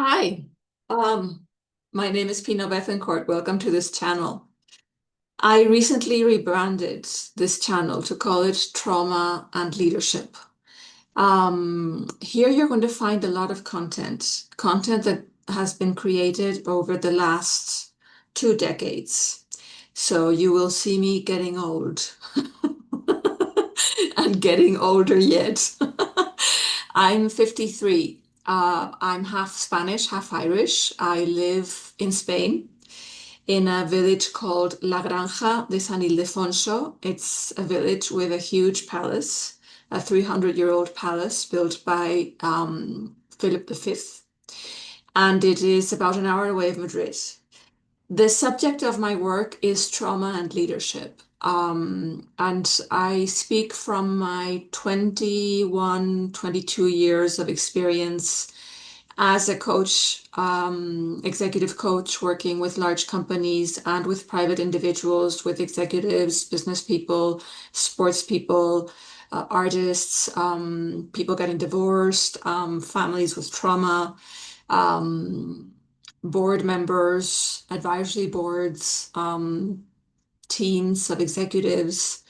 Hi, um, my name is Pino Bethencourt. Welcome to this channel. I recently rebranded this channel to call it Trauma and Leadership. Here you're going to find a lot of content that has been created over the last 2 decades. So you will see me getting old and getting older yet. I'm 53. I'm half Spanish, half Irish. I live in Spain in a village called La Granja de San Ildefonso. It's a village with a huge palace, a 300-year-old palace built by Philip V. And it is about an hour away of Madrid. The subject of my work is trauma and leadership. And I speak from my 21, 22 years of experience as a coach, executive coach, working with large companies and with private individuals, with executives, business people, sports people, artists, people getting divorced, families with trauma, um, board members, advisory boards, teams of executives,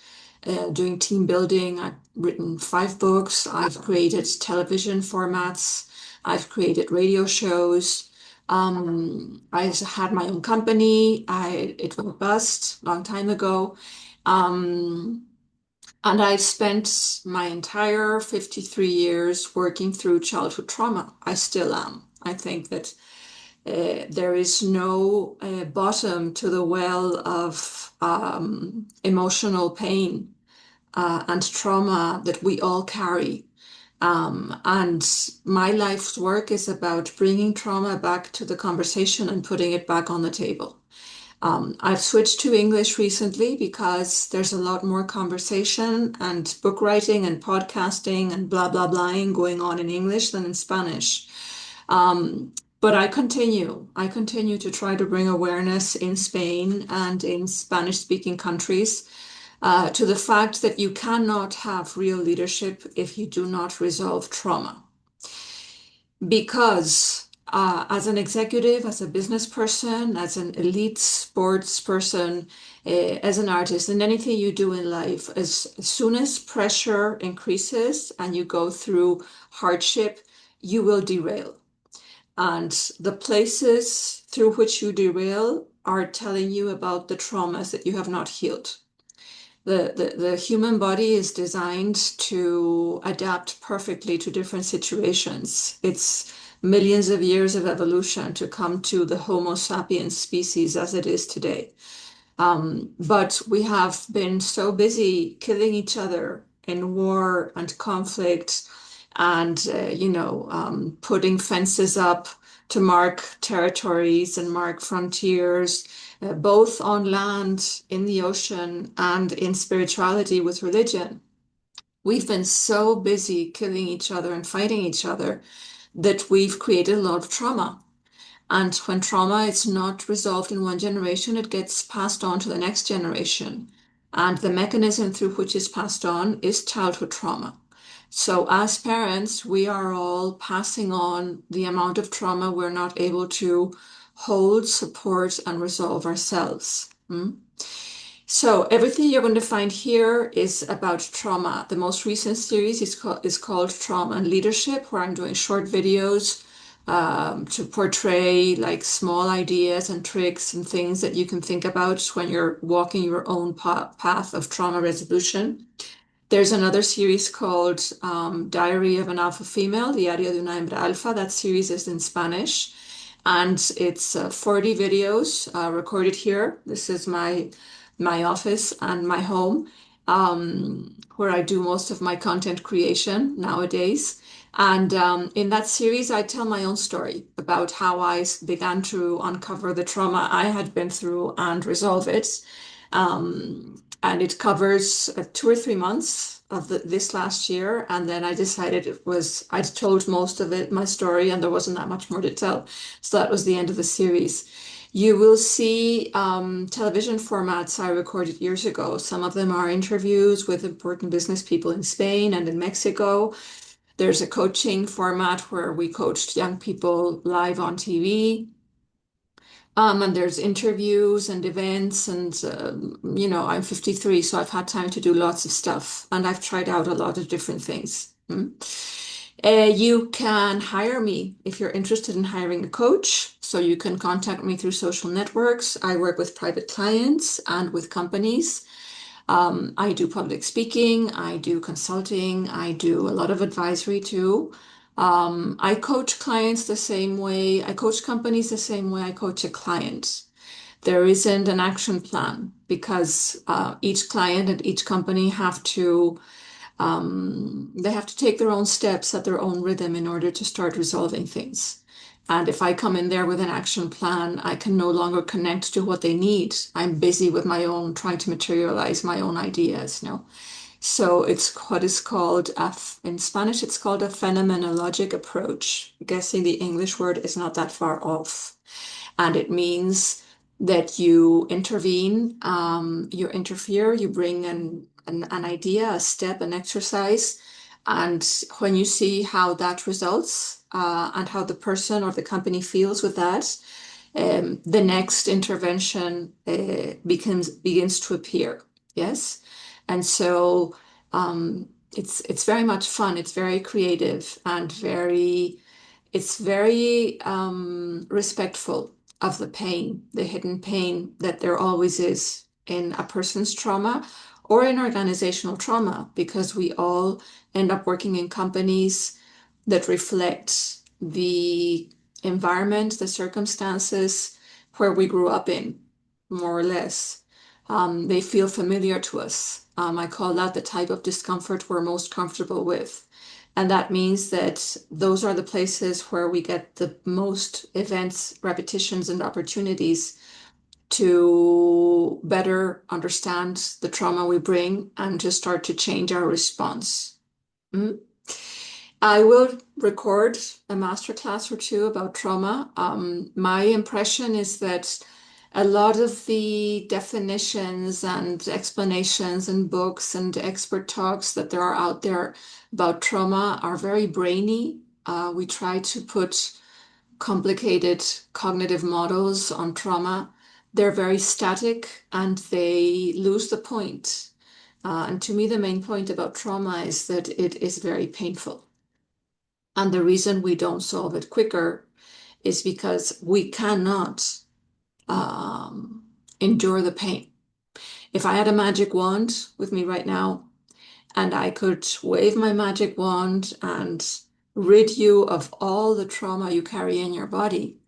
doing team building. I've written 5 books. I've created television formats. I've created radio shows. I had my own company. It went bust a long time ago. Um, and I've spent my entire 53 years working through childhood trauma. I still am. I think that there is no bottom to the well of emotional pain and trauma that we all carry. And my life's work is about bringing trauma back to the conversation and putting it back on the table. I've switched to English recently because there's a lot more conversation and book writing and podcasting and blah, blah, blahing going on in English than in Spanish. But I continue. I continue to try to bring awareness in Spain and in Spanish-speaking countries to the fact that you cannot have real leadership if you do not resolve trauma. Because as an executive, as a business person, as an elite sports person, as an artist, and anything you do in life, as soon as pressure increases and you go through hardship, you will derail. And the places through which you derail are telling you about the traumas that you have not healed. The human body is designed to adapt perfectly to different situations. It's millions of years of evolution to come to the Homo sapiens species as it is today. But we have been so busy killing each other in war and conflict and, putting fences up to mark territories and mark frontiers, both on land, in the ocean, and in spirituality with religion. We've been so busy killing each other and fighting each other that we've created a lot of trauma. And when trauma is not resolved in one generation, it gets passed on to the next generation. And the mechanism through which it's passed on is childhood trauma. So as parents, we are all passing on the amount of trauma we're not able to hold, support, and resolve ourselves. So everything you're going to find here is about trauma. The most recent series is called Trauma and Leadership, where I'm doing short videos to portray like small ideas and tricks and things that you can think about when you're walking your own path of trauma resolution. There's another series called Diary of an Alpha Female, Diario de una Hembra Alfa. That series is in Spanish, and it's 40 videos recorded here. This is my office and my home, where I do most of my content creation nowadays. And in that series, I tell my own story about how I began to uncover the trauma I had been through and resolve it. And it covers 2 or 3 months of this last year. And then I decided I'd told most of it, my story, and there wasn't that much more to tell. So that was the end of the series. You will see television formats I recorded years ago. Some of them are interviews with important business people in Spain and in Mexico. There's a coaching format where we coached young people live on TV. And there's interviews and events, and I'm 53, so I've had time to do lots of stuff, and I've tried out a lot of different things. You can hire me if you're interested in hiring a coach. So you can contact me through social networks. I work with private clients and with companies. I do public speaking, I do consulting, I do a lot of advisory too. I coach clients the same way, I coach companies the same way I coach a client. There isn't an action plan because each client and each company they have to take their own steps at their own rhythm in order to start resolving things. And if I come in there with an action plan, I can no longer connect to what they need. I'm busy with my own, trying to materialize my own ideas, So it's what is called, in Spanish, it's called a phenomenologic approach. I'm guessing the English word is not that far off. And it means that you intervene, you interfere, you bring an idea, a step, an exercise. And when you see how that results, and how the person or the company feels with that, the next intervention begins to appear. Yes. And so it's very much fun. It's very creative and it's very respectful of the pain, the hidden pain that there always is in a person's trauma or in organizational trauma, because we all end up working in companies that reflect the environment, the circumstances where we grew up in, more or less. They feel familiar to us. I call that the type of discomfort we're most comfortable with. And that means that those are the places where we get the most events, repetitions, and opportunities to better understand the trauma we bring and to start to change our response. Mm. I will record a masterclass or two about trauma. My impression is that a lot of the definitions and explanations and books and expert talks that there are out there about trauma are very brainy. We try to put complicated cognitive models on trauma. They're very static and they lose the point. And to me, the main point about trauma is that it is very painful. And the reason we don't solve it quicker is because we cannot um, endure the pain. If I had a magic wand with me right now and I could wave my magic wand and rid you of all the trauma you carry in your body,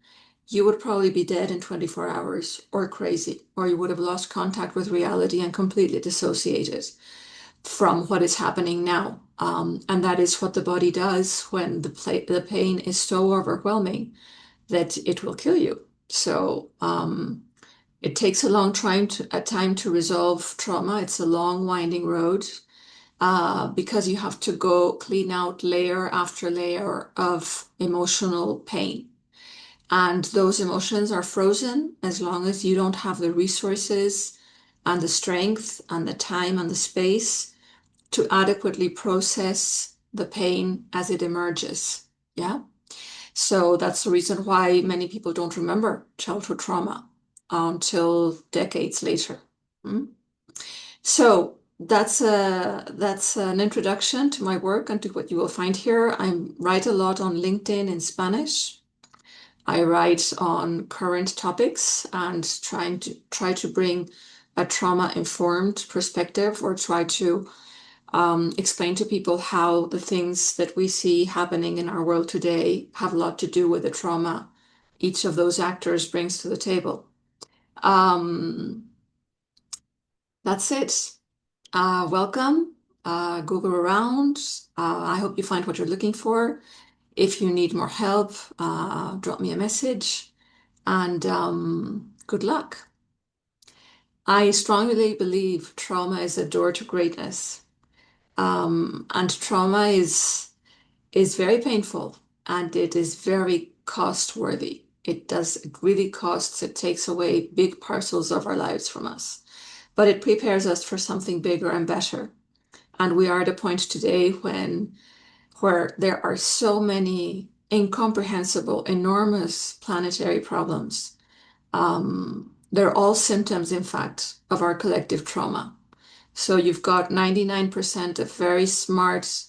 you would probably be dead in 24 hours or crazy, or you would have lost contact with reality and completely dissociated from what is happening now. And that is what the body does when the pain is so overwhelming that it will kill you. So it takes a time to resolve trauma. It's a long, winding road because you have to go clean out layer after layer of emotional pain. And those emotions are frozen as long as you don't have the resources and the strength and the time and the space to adequately process the pain as it emerges. Yeah. So that's the reason why many people don't remember childhood trauma until decades later. Mm. So that's an introduction to my work and to what you will find here. I write a lot on LinkedIn in Spanish. I write on current topics and try to bring a trauma-informed perspective, or try to explain to people how the things that we see happening in our world today have a lot to do with the trauma each of those actors brings to the table. Um, that's it. Welcome. Google around. I hope you find what you're looking for. If you need more help, drop me a message, and good luck. I strongly believe trauma is a door to greatness. And trauma is very painful and it is very cost worthy. It really costs, it takes away big parcels of our lives from us, but it prepares us for something bigger and better. And we are at a point today when where there are so many incomprehensible, enormous planetary problems. They're all symptoms, in fact, of our collective trauma. So you've got 99% of very smart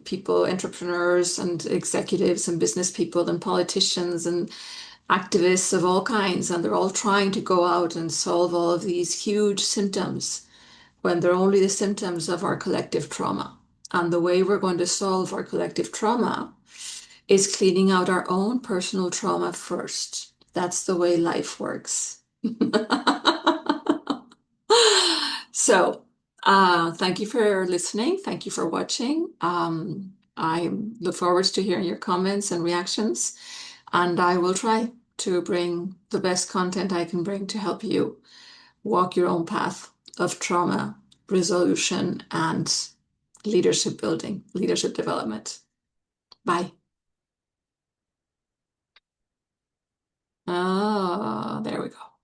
people, entrepreneurs and executives and business people and politicians and activists of all kinds, and they're all trying to go out and solve all of these huge symptoms when they're only the symptoms of our collective trauma. And the way we're going to solve our collective trauma is cleaning out our own personal trauma first. That's the way life works. So, thank you for listening. Thank you for watching. I look forward to hearing your comments and reactions, and I will try to bring the best content I can bring to help you walk your own path of trauma resolution and leadership building, leadership development. Bye. Ah, there we go.